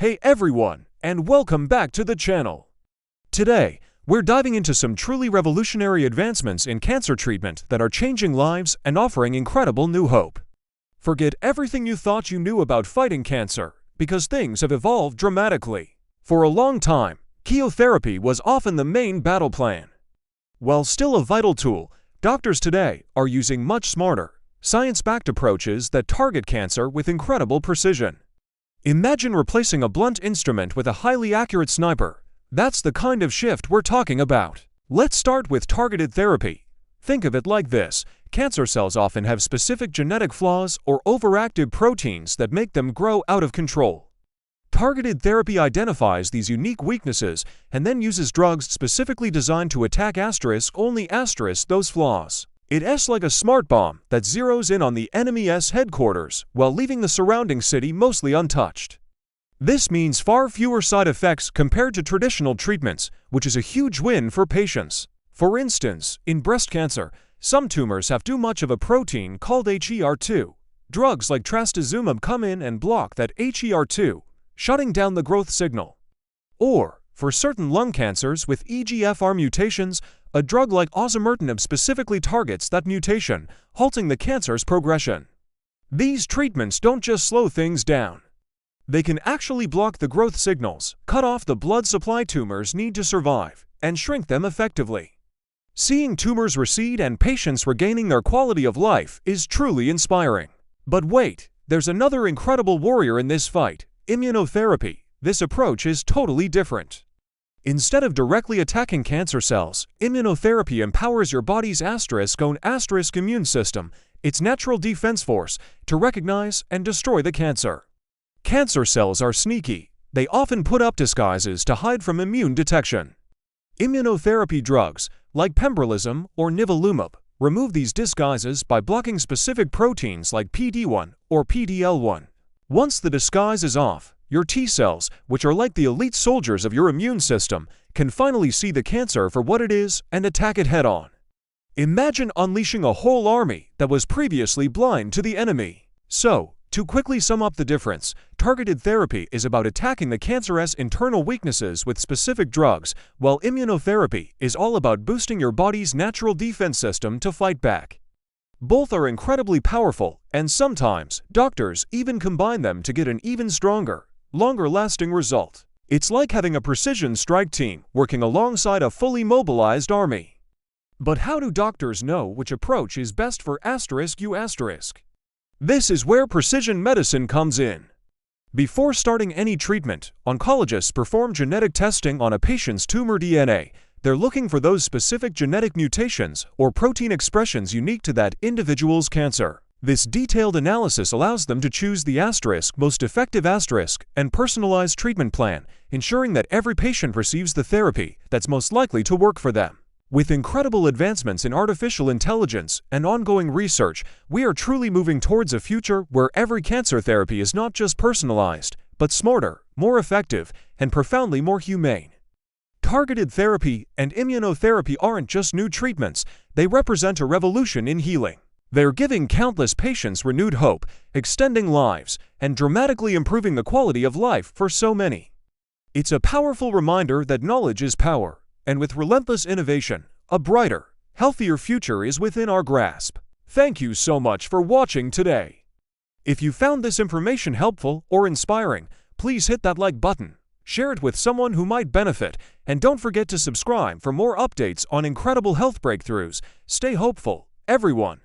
Hey everyone, and welcome back to the channel. Today, we're diving into some truly revolutionary advancements in cancer treatment that are changing lives and offering incredible new hope. Forget everything you thought you knew about fighting cancer, because things have evolved dramatically. For a long time, chemotherapy was often the main battle plan. While still a vital tool, doctors today are using much smarter, science-backed approaches that target cancer with incredible precision. Imagine replacing a blunt instrument with a highly accurate sniper. That's the kind of shift we're talking about. Let's start with targeted therapy. Think of it like this: cancer cells often have specific genetic flaws or overactive proteins that make them grow out of control. Targeted therapy identifies these unique weaknesses and then uses drugs specifically designed to attack only those flaws. It's like a smart bomb that zeroes in on the enemy's headquarters while leaving the surrounding city mostly untouched. This means far fewer side effects compared to traditional treatments, which is a huge win for patients. For instance, in breast cancer, some tumors have too much of a protein called HER2. Drugs like trastuzumab come in and block that HER2, shutting down the growth signal. Or, for certain lung cancers with EGFR mutations, a drug like osimertinib specifically targets that mutation, halting the cancer's progression. These treatments don't just slow things down. They can actually block the growth signals, cut off the blood supply tumors need to survive, and shrink them effectively. Seeing tumors recede and patients regaining their quality of life is truly inspiring. But wait, there's another incredible warrior in this fight: immunotherapy. This approach is totally different. Instead of directly attacking cancer cells, immunotherapy empowers your body's own immune system, its natural defense force, to recognize and destroy the cancer. Cancer cells are sneaky. They often put up disguises to hide from immune detection. Immunotherapy drugs, like pembrolizumab or nivolumab, remove these disguises by blocking specific proteins like PD-1 or PD-L1. Once the disguise is off, your T cells, which are like the elite soldiers of your immune system, can finally see the cancer for what it is and attack it head-on. Imagine unleashing a whole army that was previously blind to the enemy. So, to quickly sum up the difference, targeted therapy is about attacking the cancer's internal weaknesses with specific drugs, while immunotherapy is all about boosting your body's natural defense system to fight back. Both are incredibly powerful, and sometimes doctors even combine them to get an even stronger, longer-lasting result. It's like having a precision strike team working alongside a fully mobilized army. But how do doctors know which approach is best for *U*? This is where precision medicine comes in. Before starting any treatment, oncologists perform genetic testing on a patient's tumor DNA. They're looking for those specific genetic mutations or protein expressions unique to that individual's cancer. This detailed analysis allows them to choose the most effective and personalized treatment plan, ensuring that every patient receives the therapy that's most likely to work for them. With incredible advancements in artificial intelligence and ongoing research, we are truly moving towards a future where every cancer therapy is not just personalized, but smarter, more effective, and profoundly more humane. Targeted therapy and immunotherapy aren't just new treatments, they represent a revolution in healing. They're giving countless patients renewed hope, extending lives, and dramatically improving the quality of life for so many. It's a powerful reminder that knowledge is power, and with relentless innovation, a brighter, healthier future is within our grasp. Thank you so much for watching today. If you found this information helpful or inspiring, please hit that like button, share it with someone who might benefit, and don't forget to subscribe for more updates on incredible health breakthroughs. Stay hopeful, everyone.